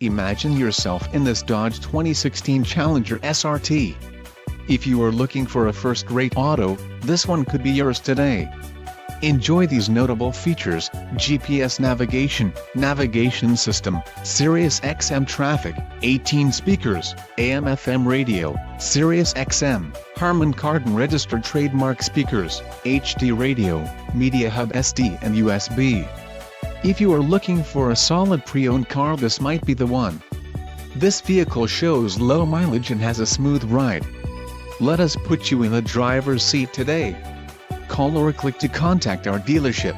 Imagine yourself in this Dodge 2016 Challenger SRT. If you are looking for a first-rate auto, this one could be yours today. Enjoy these notable features: GPS navigation system, Sirius XM traffic, 18 speakers, AM/FM radio, Sirius XM, Harman Kardon registered trademark speakers, HD radio, media hub SD and USB. If you are looking for a solid pre-owned car, this might be the one. This vehicle shows low mileage and has a smooth ride. Let us put you in the driver's seat today. Call or click to contact our dealership.